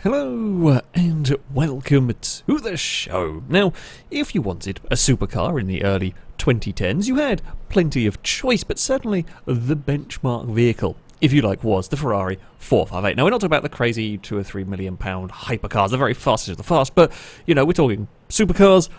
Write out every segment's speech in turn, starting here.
Hello and welcome to the show. Now, if you wanted a supercar in the early 2010s, you had plenty of choice, but certainly the benchmark vehicle, if you like, was the Ferrari 458. Now, we're not talking about the crazy £2 or £3 million hypercars, the very fastest of the fast, but, you know, we're talking supercars,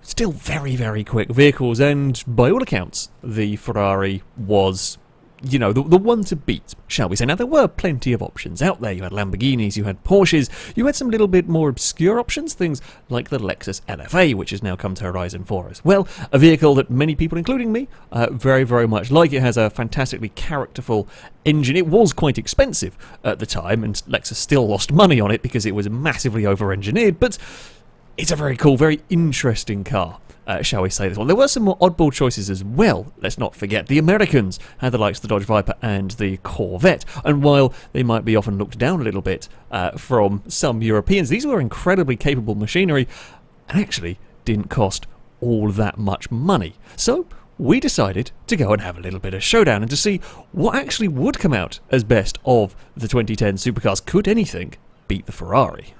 still very, very quick vehicles, and by all accounts, the Ferrari was, you know, the one to beat, shall we say. Now, there were plenty of options out there. You had Lamborghinis, you had Porsches, you had some little bit more obscure options, things like the Lexus LFA, which has now come to Horizon 4 as well. A vehicle that many people, including me, very, very much like. It has a fantastically characterful engine. It was quite expensive at the time, and Lexus still lost money on it because it was massively over-engineered, but it's a very cool, very interesting car. Shall we say this one? There were some more oddball choices as well, let's not forget. The Americans had the likes of the Dodge Viper and the Corvette, and while they might be often looked down a little bit from some Europeans, these were incredibly capable machinery and actually didn't cost all that much money. So we decided to go and have a little bit of showdown and to see what actually would come out as best of the 2010 supercars. Could anything beat the Ferrari?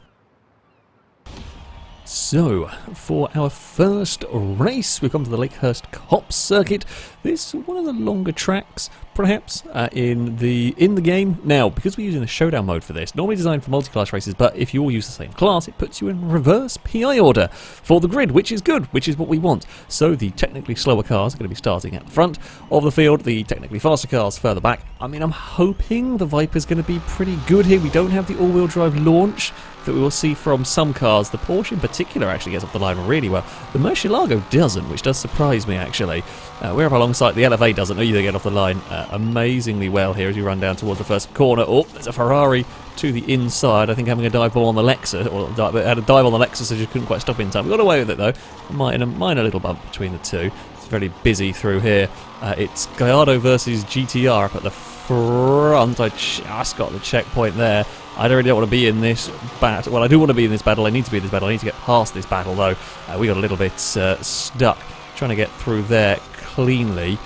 So, for our first race, we've come to the Lakehurst Copse circuit. This is one of the longer tracks, perhaps, in the game. Now, because we're using the showdown mode for this, normally designed for multi-class races, but if you all use the same class, it puts you in reverse PI order for the grid, which is good, which is what we want. So the technically slower cars are going to be starting at the front of the field, the technically faster cars further back. I mean, I'm hoping the Viper's going to be pretty good here. We don't have the all-wheel drive launch that we will see from some cars. The Porsche in particular actually gets off the line really well. The Murcielago doesn't, which does surprise me actually. We're up alongside, the LFA doesn't either get off the line amazingly well here as you run down towards the first corner. Oh, there's a Ferrari to the inside. I think having a dive ball on the Lexus, or had a dive on the Lexus, I just couldn't quite stop in time. We got away with it though. Minor little bump between the two. It's very busy through here. It's Gallardo versus GTR up at the front. I just got the checkpoint there. I really don't want to be in this battle. Well, I do want to be in this battle. I need to be in this battle. I need to get past this battle, though. We got a little bit stuck trying to get through there cleanly.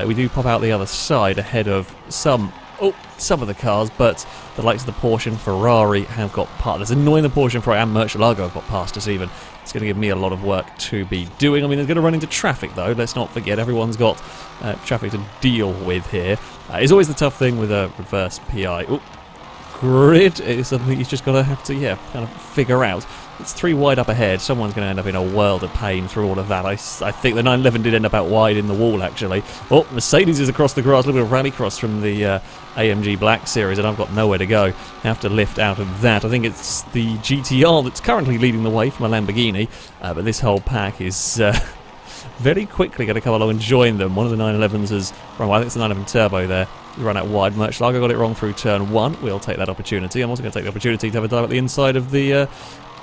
We do pop out the other side ahead of some of the cars, but the likes of the Porsche and Ferrari have got past. It's annoying the Porsche and Ferrari and Murcielago have got past us even. It's going to give me a lot of work to be doing. I mean, it's going to run into traffic, though. Let's not forget, everyone's got traffic to deal with here. It's always the tough thing with a reverse PI. Grid is something you've just got to have to, kind of figure out. It's three wide up ahead. Someone's going to end up in a world of pain through all of that. I think the 911 did end up out wide in the wall, actually. Oh, Mercedes is across the grass. A little bit of rallycross from the AMG Black Series, and I've got nowhere to go. Have to lift out of that. I think it's the GTR that's currently leading the way from a Lamborghini, but this whole pack is very quickly going to come along and join them. One of the 911s has run, I think it's the 911 Turbo there. Run out wide. Murcielago got it wrong through turn 1. We'll take that opportunity. I'm also going to take the opportunity to have a dive at the inside of the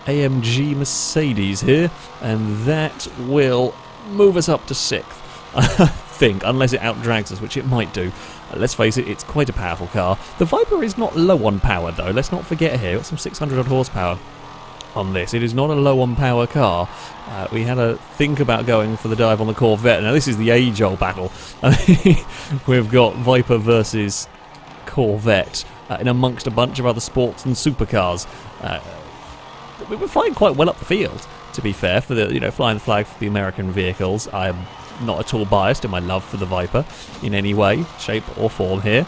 AMG Mercedes here, and that will move us up to 6th, I think, unless it outdrags us, which it might do. Let's face it, it's quite a powerful car. The Viper is not low on power, though. Let's not forget here, got some 600 odd horsepower on this. It is not a low on power car. We had a think about going for the dive on the Corvette. Now this is the age-old battle. We've got Viper versus Corvette in amongst a bunch of other sports and supercars. We were flying quite well up the field, to be fair, for the flying the flag for the American vehicles. I am not at all biased in my love for the Viper in any way, shape or form here.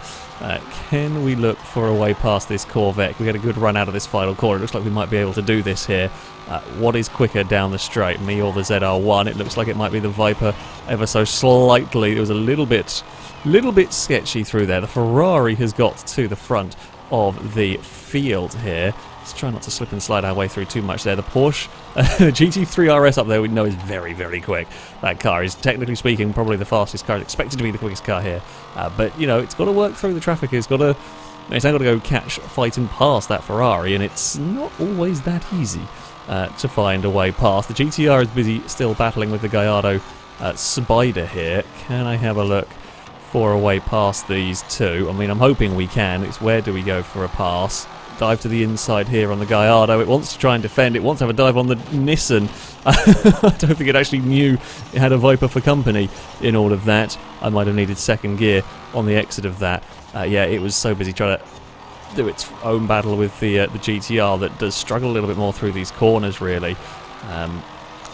Can we look for a way past this Corvette? We get a good run out of this final corner. It looks like we might be able to do this here. What is quicker down the straight, me or the ZR1? It looks like it might be the Viper ever so slightly. It was a little bit sketchy through there. The Ferrari has got to the front of the field here. Let's try not to slip and slide our way through too much there. The Porsche GT3 RS up there we know is very, very quick. That car is, technically speaking, probably the fastest car. It's expected to be the quickest car here. But, it's got to work through the traffic. It's now got to go fight and pass that Ferrari, and it's not always that easy to find a way past. The GTR is busy still battling with the Gallardo Spider here. Can I have a look for a way past these two? I mean, I'm hoping we can. It's where do we go for a pass? Dive to the inside here on the Gallardo. It wants to try and defend. It wants to have a dive on the Nissan. I don't think it actually knew it had a Viper for company in all of that. I might have needed second gear on the exit of that. Yeah, it was so busy trying to do its own battle with the GTR that does struggle a little bit more through these corners, really.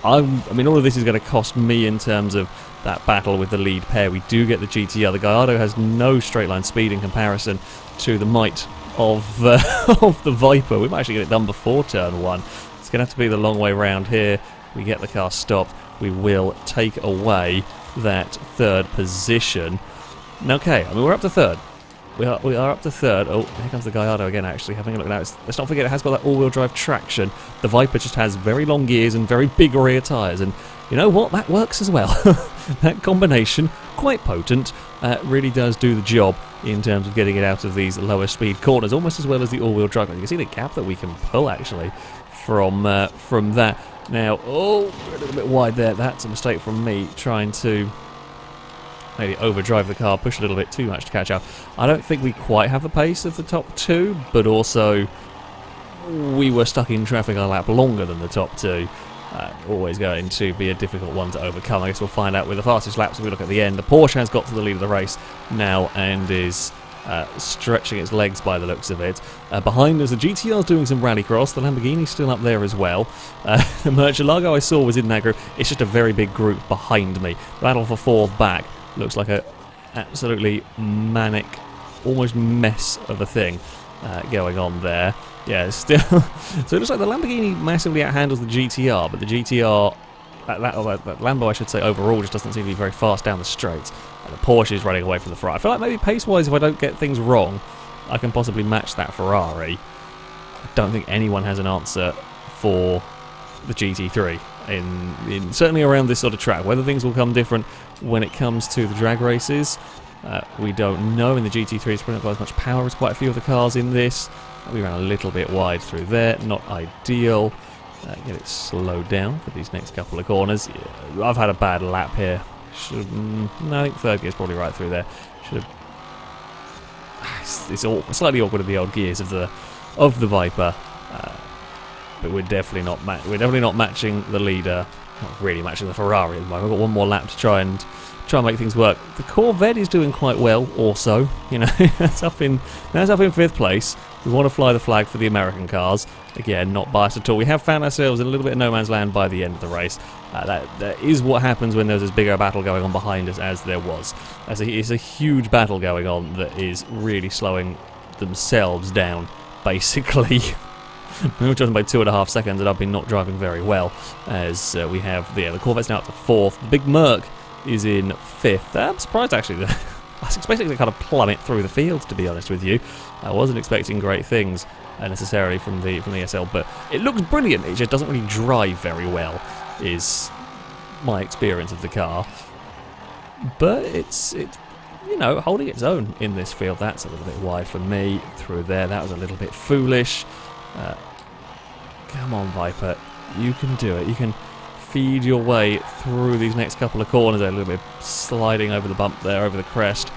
I mean, all of this is going to cost me in terms of that battle with the lead pair. We do get the GTR. The Gallardo has no straight line speed in comparison to the might of of the Viper. We might actually get it done before turn 1. It's going to have to be the long way round here. We get the car stopped. We will take away that third position. Now, okay, I mean, we're up to third. We are up to third. Oh, here comes the Gallardo again, actually, having a look now. Let's not forget it has got that all-wheel drive traction. The Viper just has very long gears and very big rear tyres, and you know what? That works as well. That combination, quite potent, really does do the job in terms of getting it out of these lower speed corners, almost as well as the all-wheel drive. You can see the gap that we can pull, actually, from that. Now, oh, we're a little bit wide there. That's a mistake from me, trying to maybe overdrive the car, push a little bit too much to catch up. I don't think we quite have the pace of the top 2, but also we were stuck in traffic a lap longer than the top 2. Always going to be a difficult one to overcome. I guess we'll find out with the fastest laps if we look at the end. The Porsche has got to the lead of the race now and is stretching its legs by the looks of it. Behind us, the GTR's doing some rallycross. The Lamborghini's still up there as well. The Murcielago I saw was in that group. It's just a very big group behind me. Battle for fourth back looks like a absolutely manic, almost mess of a thing going on there. Yeah, still. So it looks like the Lamborghini massively outhandles the GTR, but the GTR, that Lambo, I should say, overall just doesn't seem to be very fast down the straight. And the Porsche is running away from the Ferrari. I feel like maybe pace-wise, if I don't get things wrong, I can possibly match that Ferrari. I don't think anyone has an answer for the GT3 in certainly around this sort of track. Whether things will come different when it comes to the drag races, we don't know. In the GT3, it's probably not got as much power as quite a few of the cars in this. We ran a little bit wide through there, not ideal. Get it slowed down for these next couple of corners. Yeah, I've had a bad lap here. No, I think third gear's probably right through there. Should have. It's slightly awkward with the old gears of the Viper, but we're definitely not matching the leader. Not really matching the Ferrari at the moment. We've got one more lap to try and make things work. The Corvette is doing quite well also. You know, that's up in fifth place. We want to fly the flag for the American cars. Again, not biased at all. We have found ourselves in a little bit of no man's land by the end of the race. That is what happens when there's this bigger battle going on behind us, as there was. It's a huge battle going on that is really slowing themselves down, basically. We were driving by 2.5 seconds, and I've been not driving very well, as we have the Corvette's now up to 4th. The Big Merc is in 5th. I'm surprised, actually. I was expecting to kind of plummet through the field, to be honest with you. I wasn't expecting great things necessarily from the SL, but it looks brilliant. It just doesn't really drive very well, is my experience of the car. But it's you know, holding its own in this field. That's a little bit wide for me through there. That was a little bit foolish. Come on, Viper, you can do it. You can feed your way through these next couple of corners. A little bit sliding over the bump there, over the crest.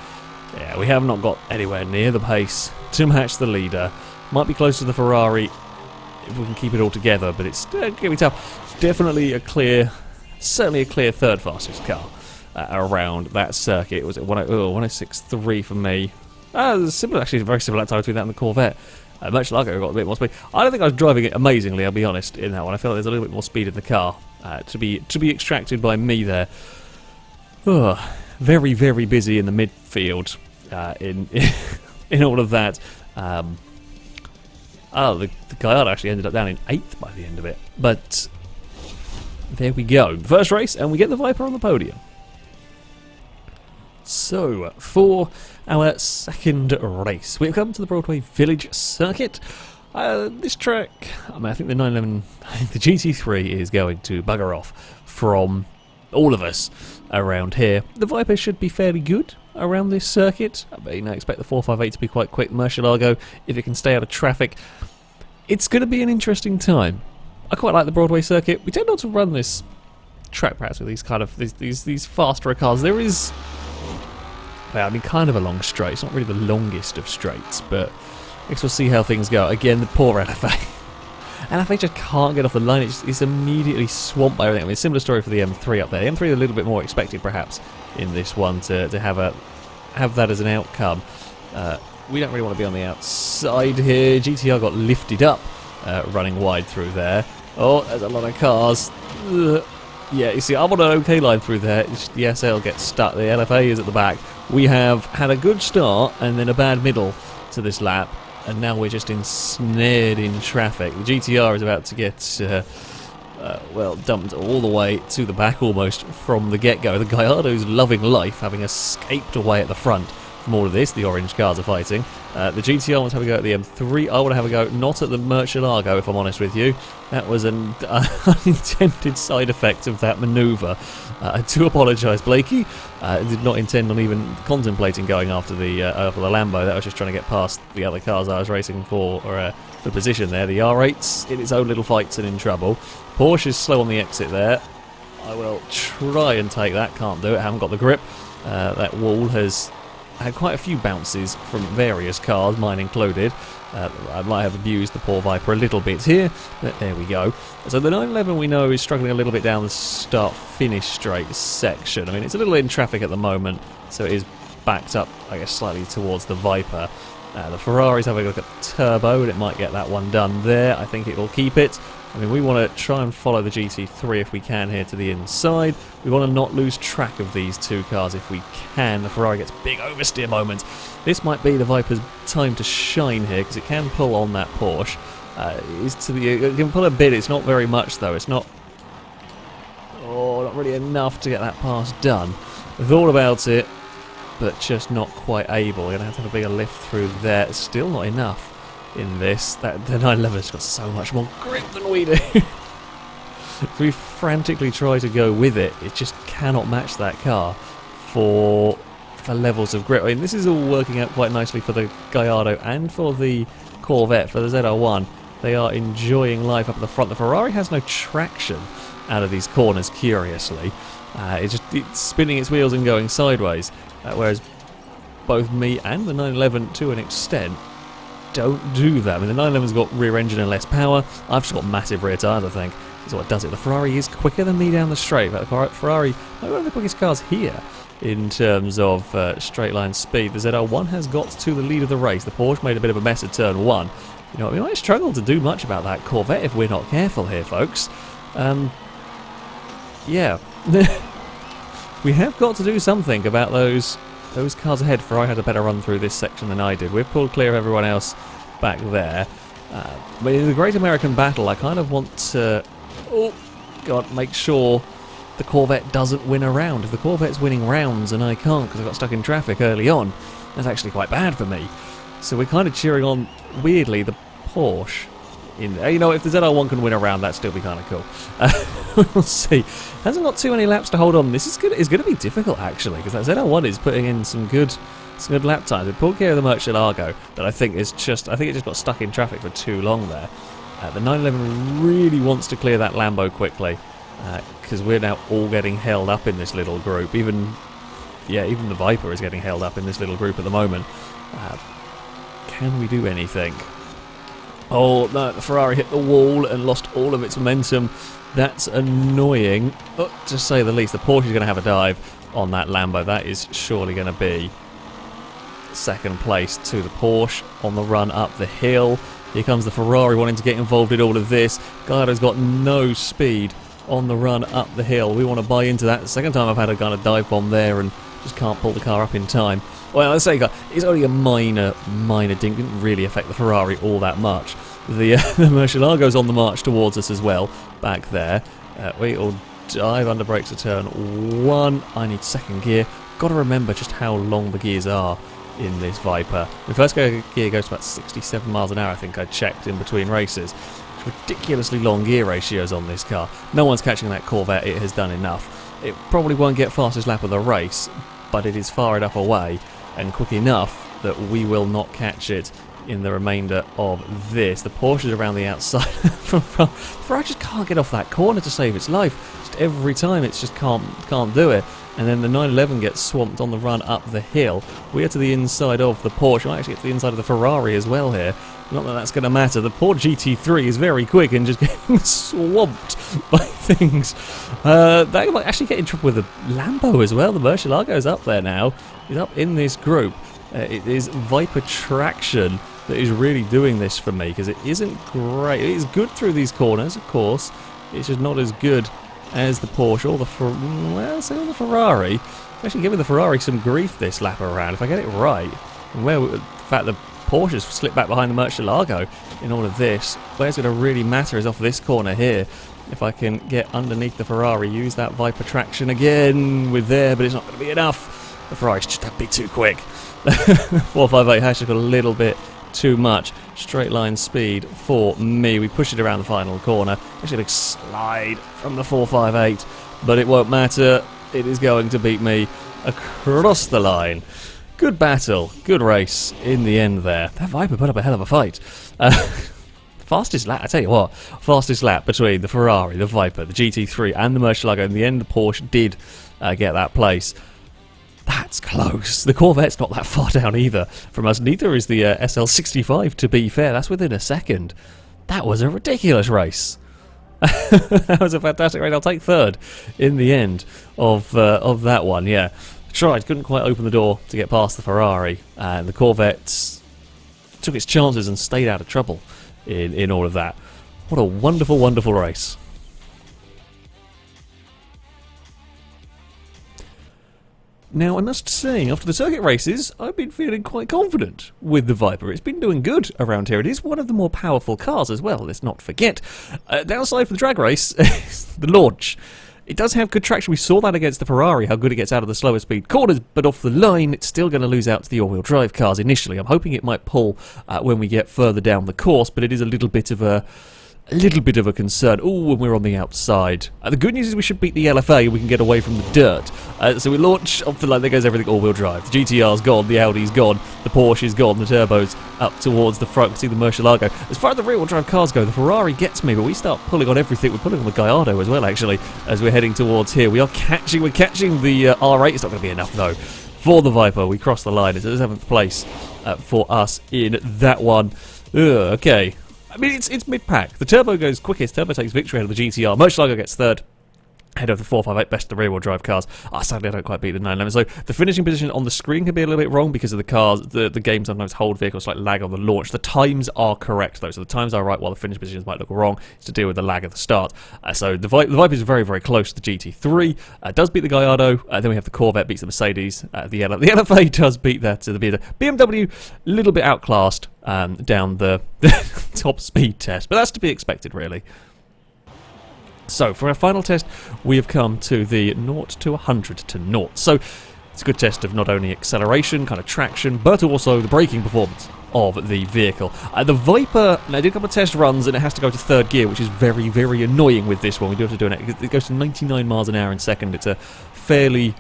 Yeah, we have not got anywhere near the pace to match the leader. Might be close to the Ferrari if we can keep it all together, but it's going to be tough. It's definitely certainly a clear third fastest car around that circuit. Was it 106.3 for me? Similar, actually, very similar time between that and the Corvette. Murcielago got a bit more speed. I don't think I was driving it amazingly, I'll be honest, in that one. I feel like there's a little bit more speed in the car to be extracted by me there. Very, very busy in the midfield in all of that. The Gallardo actually ended up down in 8th by the end of it. But there we go. First race, and we get the Viper on the podium. So, for our second race, we've come to the Broadway Village circuit. This track, I think the 911, the GT3 is going to bugger off from all of us around here. The Viper should be fairly good around this circuit. I expect the 458 to be quite quick. Murcielago, if it can stay out of traffic, it's going to be an interesting time. I quite like the Broadway circuit. We tend not to run this track perhaps with these kind of these faster cars. There is, well, kind of a long straight. It's not really the longest of straights, but I guess we'll see how things go. Again, the poor LFA. LFA just can't get off the line. It's immediately swamped by everything. Similar story for the M3 up there. The M3 is a little bit more expected, perhaps, in this one to have that as an outcome. we don't really want to be on the outside here. GTR got lifted up, running wide through there. Oh, there's a lot of cars. Ugh. Yeah, you see, I'm on an okay line through there. It's the SL gets stuck. The LFA is at the back. We have had a good start and then a bad middle to this lap, and now we're just ensnared in traffic. The GTR is about to get, well, dumped all the way to the back almost from the get-go. The Gallardo's loving life, having escaped away at the front from all of this. The orange cars are fighting. The GTR wants to have a go at the M3. I want to have a go not at the Murcielago, if I'm honest with you. That was an unintended side effect of that manoeuvre. I do apologise, Blakey. I did not intend on even contemplating going after the Lambo. That was just trying to get past the other cars I was racing for position there. The R8's in its own little fights and in trouble. Porsche is slow on the exit there. I will try and take that. Can't do it. Haven't got the grip. That wall has had quite a few bounces from various cars, mine included. I might have abused the poor Viper a little bit here, but there we go. So the 911 we know is struggling a little bit down the start-finish straight section. I mean, it's a little in traffic at the moment, so it is backed up, I guess, slightly towards the Viper. The Ferrari's having a look at the turbo, and it might get that one done there. I think it will keep it. I mean, we want to try and follow the GT3 if we can here to the inside. We want to not lose track of these two cars if we can. The Ferrari gets big oversteer moment. This might be the Viper's time to shine here, because it can pull on that Porsche. It can pull a bit. It's not very much, though. It's not really enough to get that pass done. I thought about it, but just not quite able. We're going to have a bigger lift through there. It's still not enough in this. The 911's got so much more grip than we do. We frantically try to go with it. It just cannot match that car for levels of grip. I mean, this is all working out quite nicely for the Gallardo and for the Corvette, for the ZR1. They are enjoying life up at the front. The Ferrari has no traction out of these corners, curiously. It's spinning its wheels and going sideways, whereas both me and the 911, to an extent, don't do that. I mean, the 911's got rear engine and less power. I've just got massive rear tyres, I think. That's what does it. The Ferrari is quicker than me down the straight. But the Ferrari, one of the quickest cars here in terms of straight line speed. The ZR1 has got to the lead of the race. The Porsche made a bit of a mess at turn one. You know, we might struggle to do much about that Corvette if we're not careful here, folks. Yeah. We have got to do something about those cars ahead. Ferrari had a better run through this section than I did. We've pulled clear of everyone else back there. But in the Great American Battle, I kind of want to make sure the Corvette doesn't win a round. If the Corvette's winning rounds and I can't because I got stuck in traffic early on, that's actually quite bad for me. So we're kind of cheering on, weirdly, the Porsche. You know, if the ZR1 can win a round, that'd still be kind of cool. We'll see. Hasn't got too many laps to hold on. This is going to be difficult, actually, because that ZR1 is putting in some good lap times. We pulled clear of the Murcielago, that I think it just got stuck in traffic for too long there. The 911 really wants to clear that Lambo quickly, because we're now all getting held up in this little group. Even the Viper is getting held up in this little group at the moment. Can we do anything? Oh no, the Ferrari hit the wall and lost all of its momentum. That's annoying, to say the least. The Porsche is going to have a dive on that Lambo. That is surely going to be second place to the Porsche on the run up the hill. Here comes the Ferrari wanting to get involved in all of this. Gallardo's got no speed on the run up the hill. We want to buy into that. The second time I've had a kind of dive bomb there and just can't pull the car up in time. Well, let's say it's only a minor ding. Didn't really affect the Ferrari all that much. The Murcielago's on the march towards us as well, back there. We all dive under brakes at turn one. I need second gear. Got to remember just how long the gears are in this Viper. The first gear goes to about 67 miles an hour, I think I checked in between races. Ridiculously long gear ratios on this car. No one's catching that Corvette. It has done enough. It probably won't get fastest lap of the race, but it is far enough away and quick enough that we will not catch it in the remainder of this. The Porsche is around the outside. Ferrari just can't get off that corner to save its life. Just every time it's just can't do it. And then the 911 gets swamped on the run up the hill. We are to the inside of the Porsche. We might actually get to the inside of the Ferrari as well here. Not that that's going to matter. The poor GT3 is very quick and just getting swamped by things. They might actually get in trouble with the Lambo as well. The Murcielago's up there now. He's up in this group. It is Viper traction that is really doing this for me, because it isn't great. It is good through these corners, of course. It's just not as good as the Porsche or the the Ferrari. I'm actually giving the Ferrari some grief this lap around. If I get it right, and the fact the Porsche's slipped back behind the Murcielago in all of this, where it's going to really matter is off this corner here. If I can get underneath the Ferrari, use that Viper traction again with there, but it's not going to be enough. The Ferrari's just a bit too quick. 458 has just got a little bit too much straight line speed for me. We push it around the final corner. Actually a big slide from the 458, but it won't matter. It is going to beat me across the line. Good battle, good race in the end there. That Viper put up a hell of a fight. Fastest lap, I tell you what, fastest lap between the Ferrari, the Viper, the GT3 and the Murcielago. In the end, the Porsche did get that place. That's close. The Corvette's not that far down either from us. Neither is the SL65, to be fair. That's within a second. That was a ridiculous race. That was a fantastic race. I'll take third in the end of that one, yeah. Tried, couldn't quite open the door to get past the Ferrari. And the Corvette took its chances and stayed out of trouble in all of that. What a wonderful, wonderful race. Now, I must say, after the circuit races, I've been feeling quite confident with the Viper. It's been doing good around here. It is one of the more powerful cars as well, let's not forget. Downside for the drag race is the launch. It does have good traction. We saw that against the Ferrari, how good it gets out of the slower speed corners, but off the line, it's still going to lose out to the all-wheel drive cars initially. I'm hoping it might pull when we get further down the course, but it is a little bit of a concern. Ooh, when we're on the outside. The good news is we should beat the LFA and we can get away from the dirt. So we launch off the line, there goes everything all-wheel drive. The GTR's gone, the Audi's gone, the Porsche's gone, the turbo's up towards the front. See the Murcielago. As far as the rear-wheel drive cars go, the Ferrari gets me, but we start pulling on everything. We're pulling on the Gallardo as well, actually, as we're heading towards here. We're catching the R8. It's not going to be enough, though, for the Viper. We cross the line. It's at the 7th place for us in that one. Okay. I mean, it's mid-pack. The Turbo goes quickest. Turbo takes victory out of the GTR. Murcielago gets third. Head of the 458, best of the rear-wheel drive cars. Sadly, I don't quite beat the 911. So the finishing position on the screen can be a little bit wrong because of the cars. The game sometimes hold vehicles like lag on the launch. The times are correct, though. So the times are right while the finish positions might look wrong. It's to deal with the lag at the start. So the Viper is very, very close to the GT3. Does beat the Gallardo. Then we have the Corvette beats the Mercedes. The LFA does beat that to the BMW. A little bit outclassed down the top speed test. But that's to be expected, really. So, for our final test, we have come to the 0 to 100 to 0. So, it's a good test of not only acceleration, kind of traction, but also the braking performance of the vehicle. The Viper, now, I did a couple of test runs, and it has to go to third gear, which is very, very annoying with this one. We do have to do it. It goes to 99 miles an hour in second. It's a fairly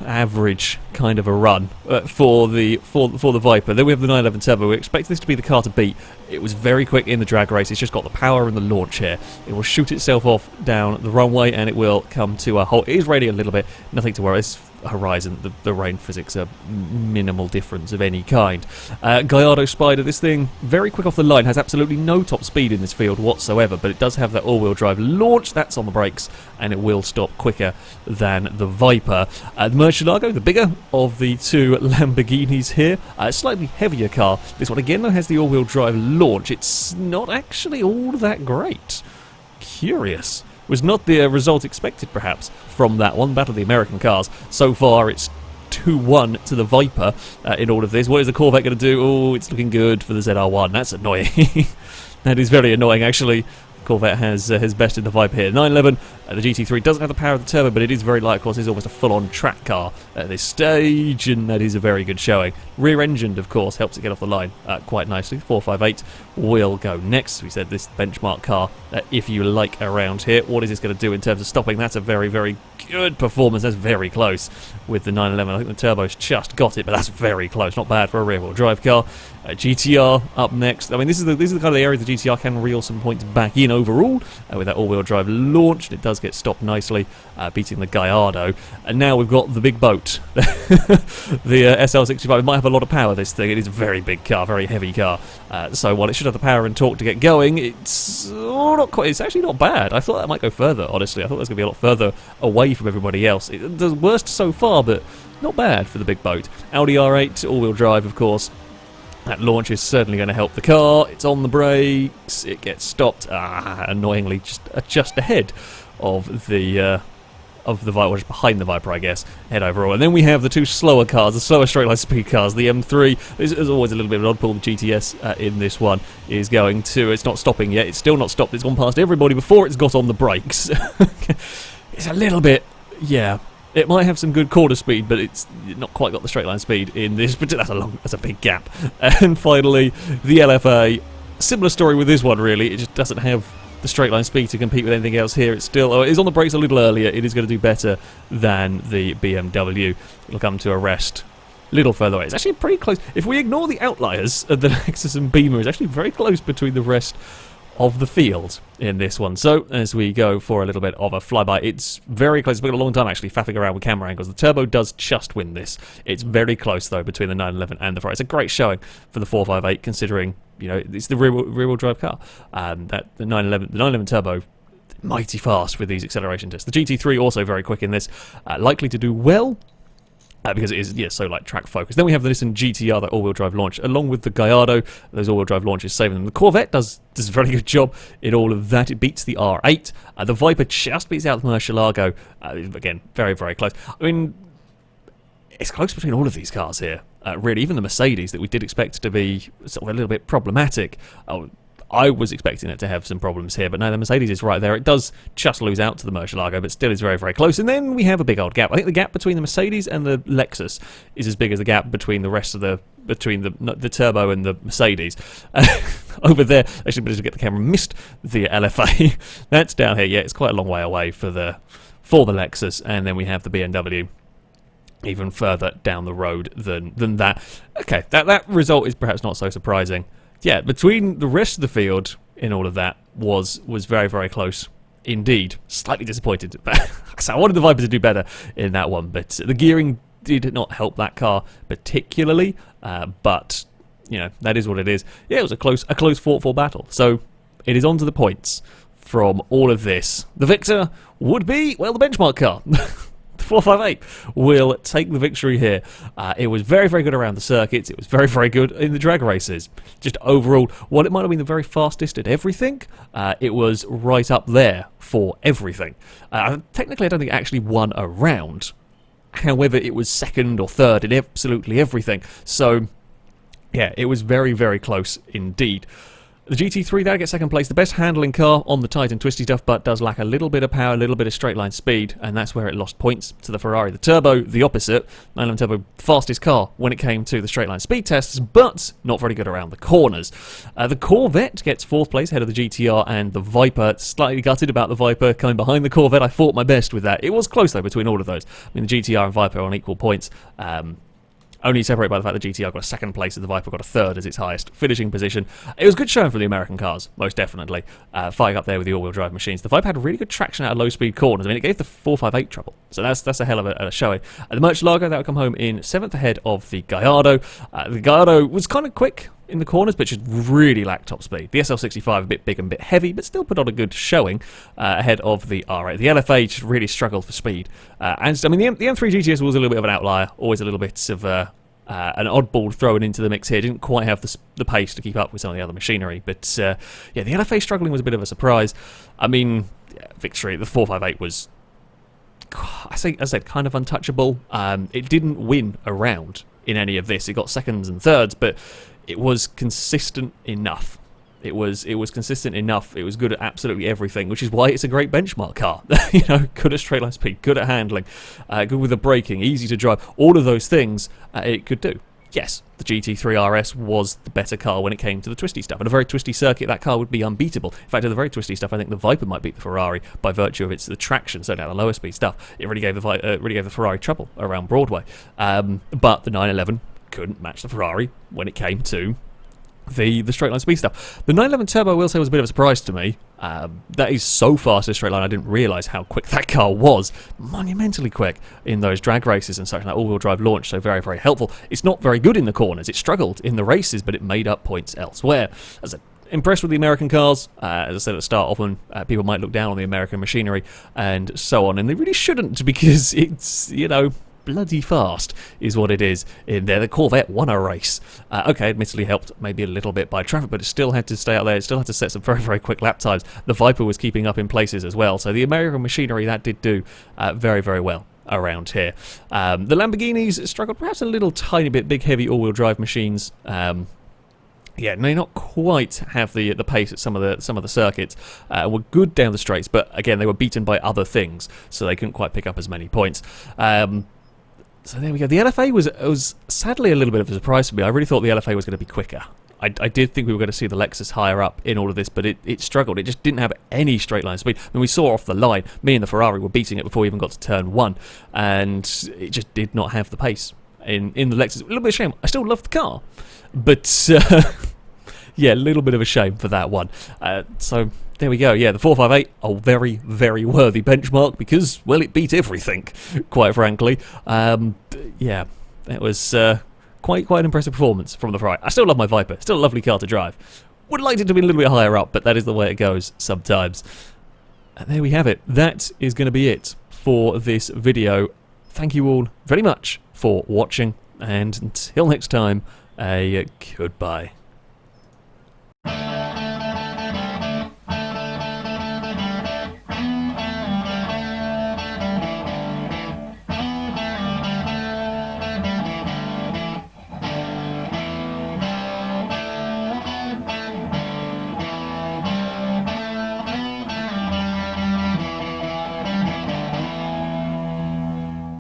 average kind of a run for the Viper. Then we have the 911 Turbo. We expect this to be the car to beat. It was very quick in the drag race. It's just got the power and the launch here. It will shoot itself off down the runway and it will come to a halt. It is raining a little bit. Nothing to worry. It's Horizon. The rain physics are minimal difference of any kind. Gallardo Spider, this thing very quick off the line, has absolutely no top speed in this field whatsoever, but it does have that all-wheel drive launch. That's on the brakes and it will stop quicker than the Viper. The Murcielago, the bigger of the two Lamborghinis here, a slightly heavier car. This one again though has the all-wheel drive launch. It's not actually all that great. Curious. Was not the result expected, perhaps, from that one. Battle of the American cars. So far, it's 2-1 to the Viper in all of this. What is the Corvette going to do? Oh, it's looking good for the ZR1. That's annoying. That is very annoying, actually. Corvette has bested the Viper here. 911, the GT3 doesn't have the power of the turbo, but it is very light. Of course, it's almost a full-on track car at this stage, and that is a very good showing. Rear-engined, of course, helps it get off the line quite nicely. 458 will go next. We said this benchmark car, if you like, around here. What is this going to do in terms of stopping? That's a very, very good performance. That's very close with the 911. I think the turbo's just got it, but that's very close. Not bad for a rear-wheel drive car. GTR up next. I mean, this is the kind of area the GTR can reel some points back in. overall with that all-wheel drive launch, and it does get stopped nicely, beating the Gallardo. And now we've got the big boat. The SL65 might have a lot of power, this thing. It is a very big car, very heavy car. So while it should have the power and torque to get going, it's not quite. It's actually not bad. I thought that might go further, honestly. I thought it was going to be a lot further away from everybody else. The worst so far, but not bad for the big boat. Audi R8, all-wheel drive, of course. That launch is certainly going to help the car. It's on the brakes. It gets stopped, annoyingly, just ahead of the Viper, or just behind the Viper, I guess, head overall. And then we have the two slower cars, the slower straight-line speed cars, the M3. There's always a little bit of an odd pull. The GTS in this one is going to... It's not stopping yet. It's still not stopped. It's gone past everybody before it's got on the brakes. It's a little bit... Yeah. It might have some good corner speed, but it's not quite got the straight line speed in this. But that's a big gap. And finally, the LFA. Similar story with this one, really. It just doesn't have the straight line speed to compete with anything else here. It's still, it is on the brakes a little earlier. It is going to do better than the BMW. It'll come to a rest a little further away. It's actually pretty close. If we ignore the outliers, the Lexus and Beamer is actually very close between the rest of the field in this one. So as we go for a little bit of a flyby, it's very close. It's been a long time actually faffing around with camera angles. The Turbo does just win this. It's very close though between the 911 and the Ferrari. It's a great showing for the 458 considering, you know, it's the rear-wheel drive car. That the 911 Turbo, mighty fast with these acceleration tests. The GT3 also very quick in this, likely to do well. Because it is, so like track focused. Then we have the Nissan GTR, that all-wheel drive launch, along with the Gallardo. Those all-wheel drive launches saving them. The Corvette does a very good job in all of that. It beats the R8. The Viper just beats out the Murcielago. Again, very, very close. I mean, it's close between all of these cars here. Really, even the Mercedes that we did expect to be sort of a little bit problematic. I was expecting it to have some problems here, but no, the Mercedes is right there. It does just lose out to the Murcielago, but still is very, very close. And then we have a big old gap. I think the gap between the Mercedes and the Lexus is as big as the gap between the rest of the Turbo and the Mercedes. Over there, actually, but as we get the camera, missed the LFA. That's down here. Yeah, it's quite a long way away for the Lexus, and then we have the BMW. Even further down the road than that. Okay, that result is perhaps not so surprising. Yeah, between the rest of the field in all of that was very, very close indeed. Slightly disappointed. So I wanted the Viper to do better in that one, but the gearing did not help that car particularly. But you know, that is what it is. Yeah, it was a close fought-for battle. So it is on to the points from all of this. The victor would be, well, the benchmark car. 458 will take the victory here. It was very, very good around the circuits. It was very, very good in the drag races. Just overall, while it might have been the very fastest at everything, it was right up there for everything. Technically, I don't think it actually won a round. However, it was second or third in absolutely everything. So, yeah, it was very, very close indeed. The GT3, that'll get second place. The best handling car on the tight and twisty stuff, but does lack a little bit of power, a little bit of straight line speed, and that's where it lost points to the Ferrari. The Turbo, the opposite. 911 Turbo, fastest car when it came to the straight line speed tests, but not very good around the corners. The Corvette gets fourth place ahead of the GTR and the Viper. Slightly gutted about the Viper coming behind the Corvette. I fought my best with that. It was close, though, between all of those. I mean, the GTR and Viper are on equal points. Only separated by the fact that GTR got a second place and the Viper got a third as its highest finishing position. It was good showing for the American cars, most definitely. Fighting up there with the all-wheel drive machines. The Viper had really good traction out of low-speed corners. I mean, it gave the 458 trouble. So that's a hell of a showing. The Murcielago, that would come home in 7th ahead of the Gallardo. The Gallardo was kind of quick in the corners, but just really lacked top speed. The SL65 a bit big and a bit heavy, but still put on a good showing ahead of the R8. The LFA just really struggled for speed. And I mean, the M3 GTS was a little bit of an outlier, always a little bit of an oddball thrown into the mix here. Didn't quite have the pace to keep up with some of the other machinery. But yeah, the LFA struggling was a bit of a surprise. I mean, victory, the 458 was, I said, kind of untouchable. It didn't win a round in any of this. It got seconds and thirds, but it was consistent enough. It was consistent enough. It was good at absolutely everything, which is why it's a great benchmark car. You know, good at straight line speed, good at handling, good with the braking, easy to drive. All of those things it could do. Yes, the GT3 RS was the better car when it came to the twisty stuff. In a very twisty circuit, that car would be unbeatable. In fact, in the very twisty stuff, I think the Viper might beat the Ferrari by virtue of the traction. So now the lower speed stuff, it really gave the Ferrari trouble around Broadway. But the 911 couldn't match the Ferrari when it came to the straight line speed stuff. The 911 Turbo, I will say, was a bit of a surprise to me. That is so fast in a straight line, I didn't realise how quick that car was. Monumentally quick in those drag races and such, and that all-wheel drive launch, so very, very helpful. It's not very good in the corners. It struggled in the races, but it made up points elsewhere. As I impressed with the American cars. As I said at the start, often people might look down on the American machinery and so on, and they really shouldn't, because it's, you know, bloody fast is what it is in there. The Corvette won a race. Okay, admittedly helped maybe a little bit by traffic, but it still had to stay out there. It still had to set some very, very quick lap times. The Viper was keeping up in places as well. So the American machinery, that did do very, very well around here. The Lamborghinis struggled perhaps a little tiny bit. Big, heavy all-wheel drive machines. Yeah, may not quite have the pace at some of the circuits. Were good down the straights, but again, they were beaten by other things, so they couldn't quite pick up as many points. So there we go. The LFA was sadly a little bit of a surprise for me. I really thought the LFA was going to be quicker. I did think we were going to see the Lexus higher up in all of this, but it struggled. It just didn't have any straight line speed. When we saw off the line, me and the Ferrari were beating it before we even got to turn 1, and it just did not have the pace in the Lexus. A little bit of a shame. I still love the car, but yeah, a little bit of a shame for that one. So there we go. Yeah, the 458, a very, very worthy benchmark because, well, it beat everything, quite frankly. Yeah, it was quite an impressive performance from the Ferrari. I still love my Viper. Still a lovely car to drive. Would have liked it to be a little bit higher up, but that is the way it goes sometimes. And there we have it. That is going to be it for this video. Thank you all very much for watching, and until next time, a goodbye.